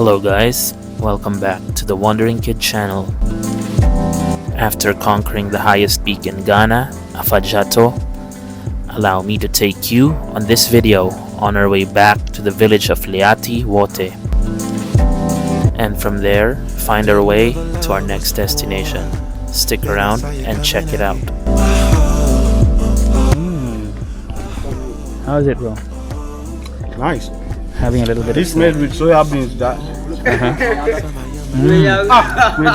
Hello guys, welcome back to the Wandering Kid channel. After conquering the highest peak in Ghana, Afadjato, allow me to take you on this video on our way back to the village of Wli-Agumatsa, and from there find our way to our next destination. Stick around and check it out. How is it, bro? Nice. Having a little bit This of made with soya beans. That made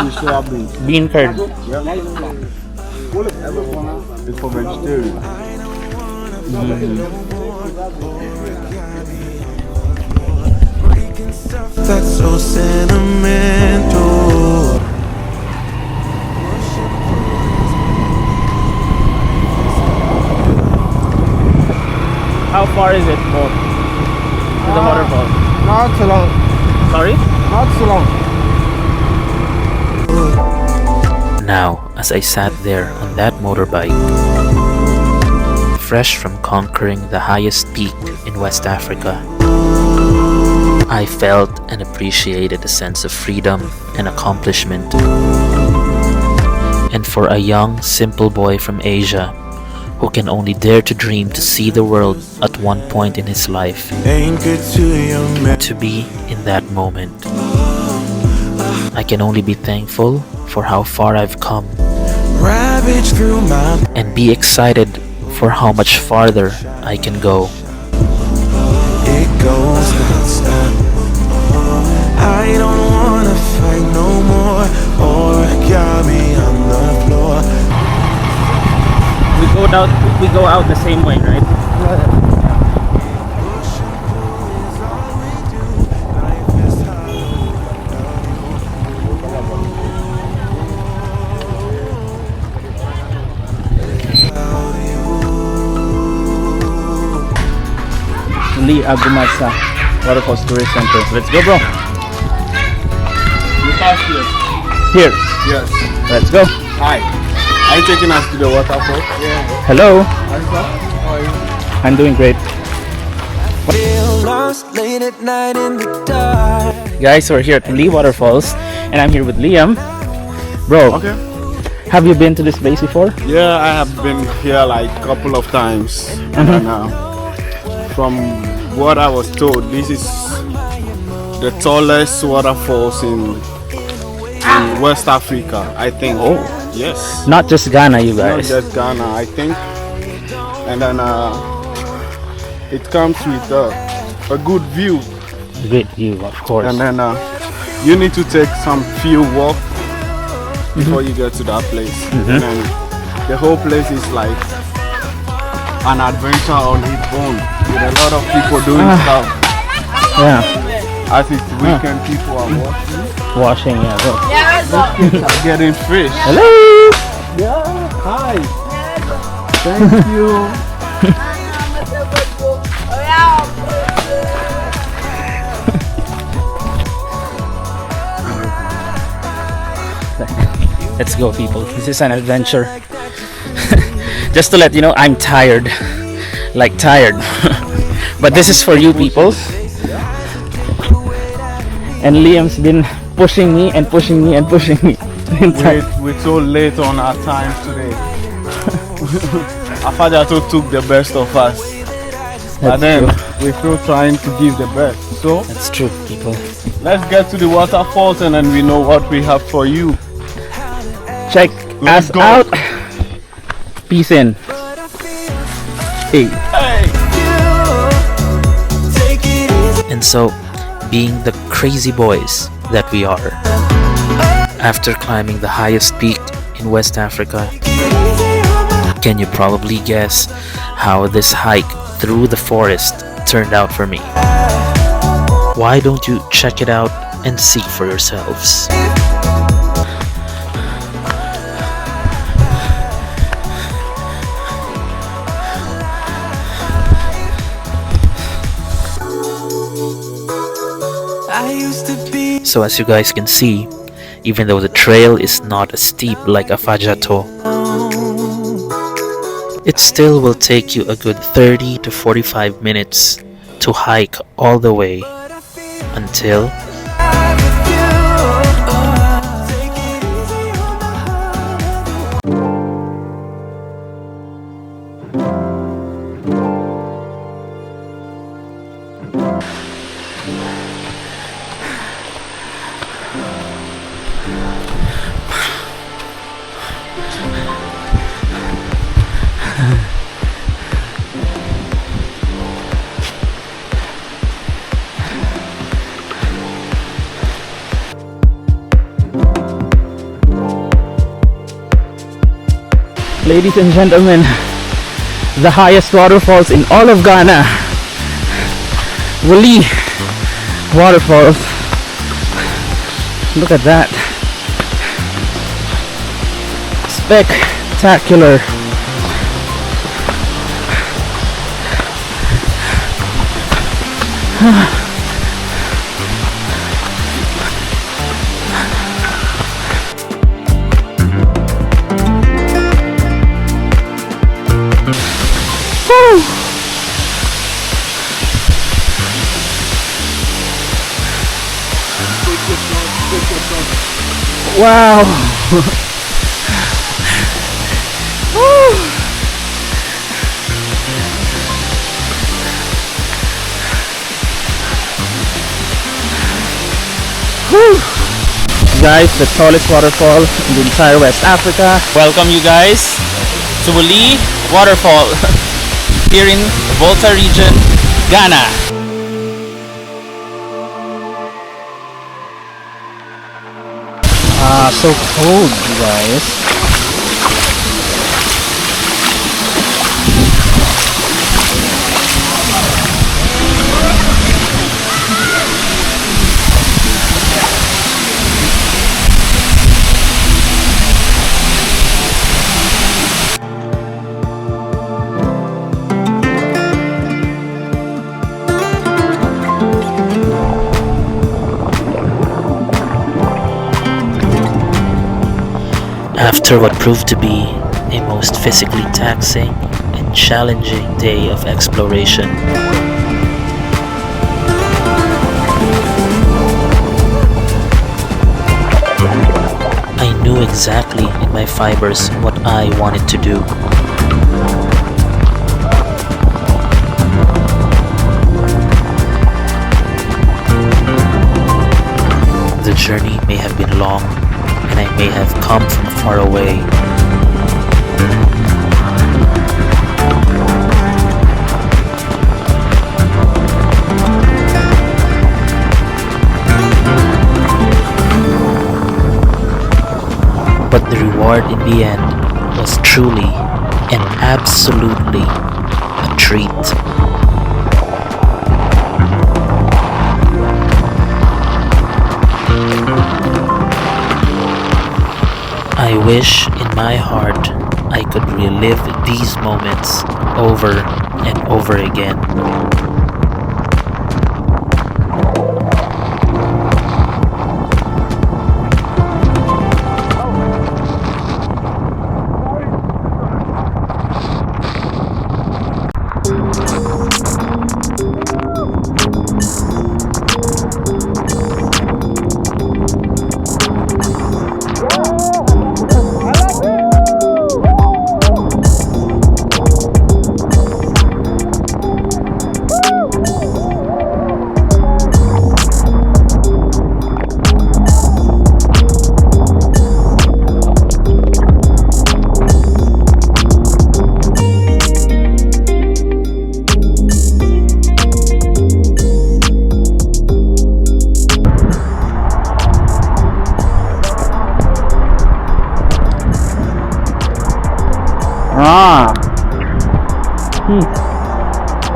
with soya beans. bean curd. It's for vegetarian. That's so sentimental. How far is it, Bob? To the waterfall? Not so long. Sorry? Not so long. Now, as I sat there on that motorbike, fresh from conquering the highest peak in West Africa, I felt and appreciated a sense of freedom and accomplishment. And for a young, simple boy from Asia who can only dare to dream to see the world at one point in his life, to be in that moment, I can only be thankful for how far I've come and be excited for how much farther I can go. It goes non-stop. I don't wanna fight no more. Origami on the floor. We go out the same way, right? Wli-Agumatsa Waterfalls Tourist Center. Let's go, bro. You pass here. Here. Yes. Let's go. Hi. Are you taking us to the waterfall? Yeah. Hello. How are you? I'm doing great. Feel lost late at night in the dark. Guys, we're here at Wli Waterfalls, and I'm here with Liam. Bro, Okay. have you been to this place before? Yeah, I have been here like a couple of times. And from what I was told, this is the tallest waterfalls in West Africa, I think. Oh. Yes. Not just Ghana, you Not guys. just Ghana, I think. And then it comes with a good view. Great view, of course. And then you need to take some field walk before you get to that place. And then the whole place is like an adventure on its own, with a lot of people doing stuff. Yeah, As it's weekend, people are washing, yeah, bro. are getting fish. Hello! Yeah, hi. Thank you. Let's go, people. This is an adventure. Just to let you know, I'm tired. Like tired. But this is for you people. And Liam's been pushing me and pushing me and pushing me. We're so late on our time today. Afadjato took the best of us. But then we're still trying to give the best. So That's true, people. let's get to the waterfalls and then we know what we have for you. Check Let's us go. out. Peace in. Hey. And so, being the crazy boys that we are, after climbing the highest peak in West Africa, can you probably guess how this hike through the forest turned out for me? Why don't you check it out and see for yourselves? So as you guys can see, even though the trail is not as steep like Afadjato, it still will take you a good 30 to 45 minutes to hike all the way until Ladies and gentlemen, the highest waterfalls in all of Ghana, Wli Waterfalls. Look at that. Spectacular. Wow. Guys, the tallest waterfall in the entire West Africa. Welcome you guys to Wli Waterfall here in Volta region, Ghana. So cold, you guys. After what proved to be a most physically taxing and challenging day of exploration, I knew exactly in my fibers what I wanted to do. The journey may have been long, and I may have come from far away. But the reward in the end was truly and absolutely a treat. I wish in my heart I could relive these moments over and over again.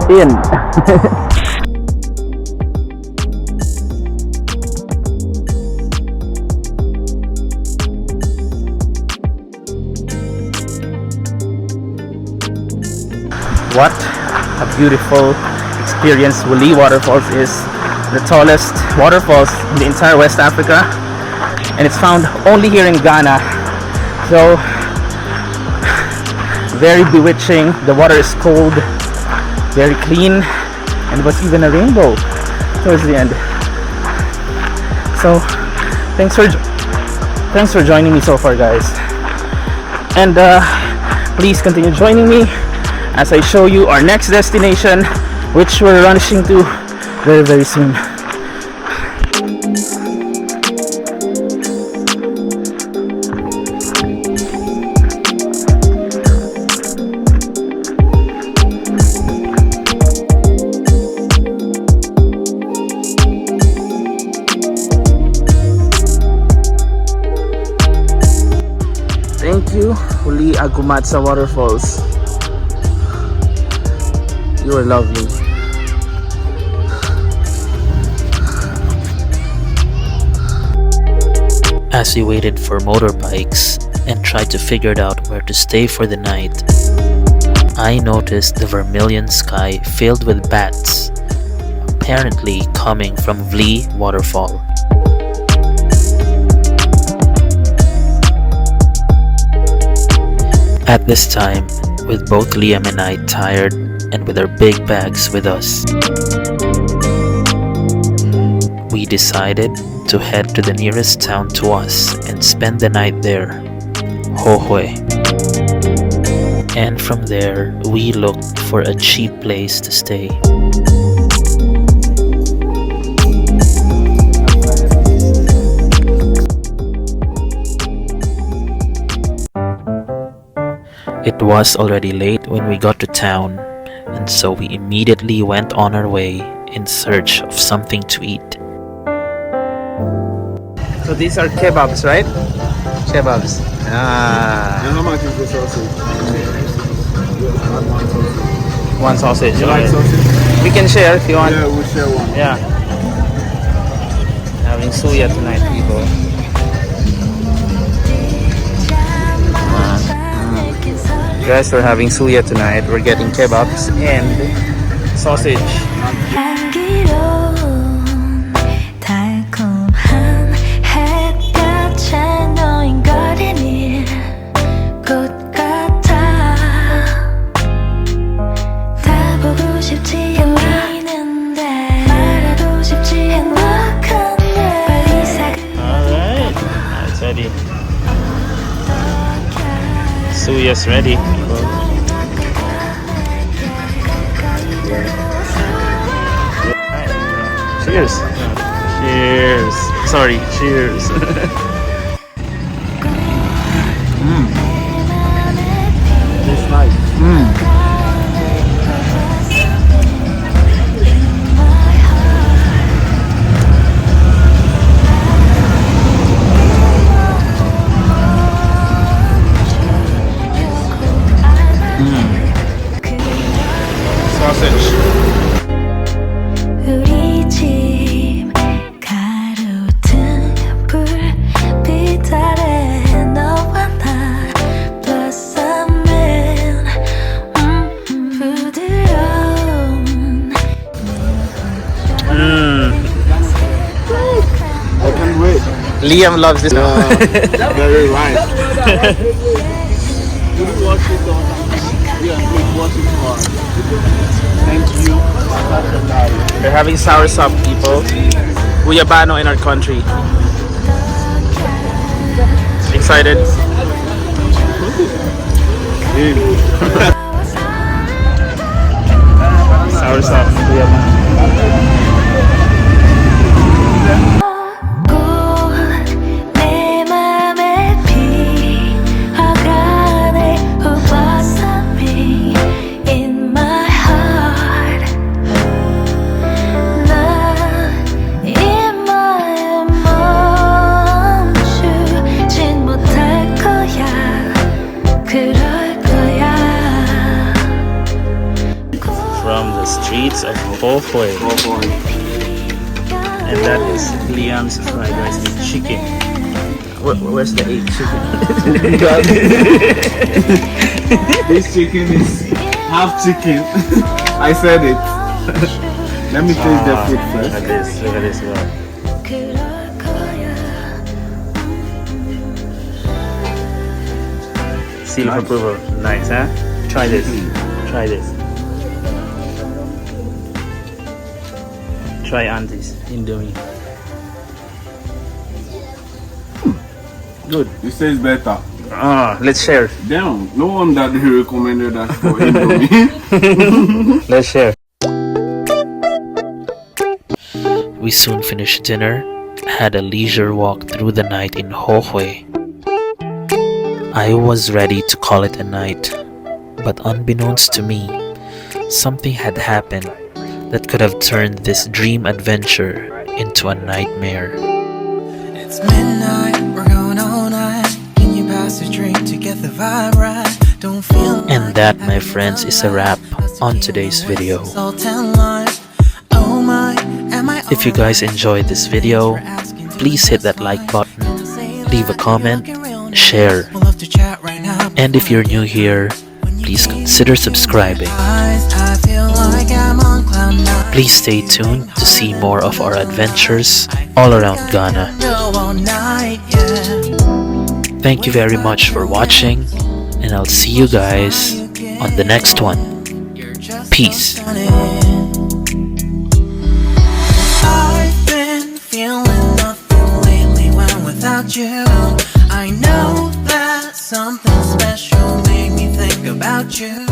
In. What a beautiful experience Wli Waterfalls is. The tallest waterfalls in the entire West Africa, and it's found only here in Ghana. So very bewitching. The water is cold, very clean, and was even a rainbow towards the end. So thanks for joining me so far, guys, and please continue joining me as I show you our next destination, which we're rushing to very, very soon. Thank you, Wli-Agumatsa Waterfalls. You are lovely. As we waited for motorbikes and tried to figure out where to stay for the night, I noticed the vermilion sky filled with bats, apparently coming from Wli Waterfall. At this time, with both Liam and I tired and with our big bags with us, we decided to head to the nearest town to us and spend the night there, Hohwe. And from there, we looked for a cheap place to stay. It was already late when we got to town, and so we immediately went on our way in search of something to eat. So these are kebabs, right? Kebabs. Ah. And how much is the sausage? One sausage. You like okay. sausage? We can share if you want. Yeah, we'll share one. Yeah. Having suya tonight, people. Guys, we're having suya tonight. We're getting kebabs and sausage. Alright, it's ready. Suya's ready. Cheers. Cheers. Sorry, cheers. It's nice. Sausage. I can't wait. Liam loves this. Very right. Will you watch it on? Yeah, please watch it on. Thank you. We're having soursop, people. Guyabano in our country. Excited? Soursop, guyabano. From the streets of Hohwe. And that is Liam's fried rice with chicken. Where's the 8 chicken? This chicken is half chicken. I said it. Let me taste the food Look at first. this, look at this. Wow. Seal of approval. Nice, huh? Try this. Try this. Try Auntie's Indomie. Good. It says better. Let's share. Damn, no wonder they recommended us for Indomie. Let's share. We soon finished dinner, had a leisure walk through the night in Hohwe. I was ready to call it a night, but unbeknownst to me, something had happened that could have turned this dream adventure into a nightmare. It's midnight, we're going all night. Can you pass a drink to get get the vibe right. Don't feel And that, my friends, is a wrap on today's video. If you guys enjoyed this video, please hit that like button, leave a comment, share, and if you're new here, please consider subscribing. Please stay tuned to see more of our adventures all around Ghana. Thank you very much for watching, and I'll see you guys on the next one. Peace. I've been feeling nothing lately when without you. I know that something special made me think about you.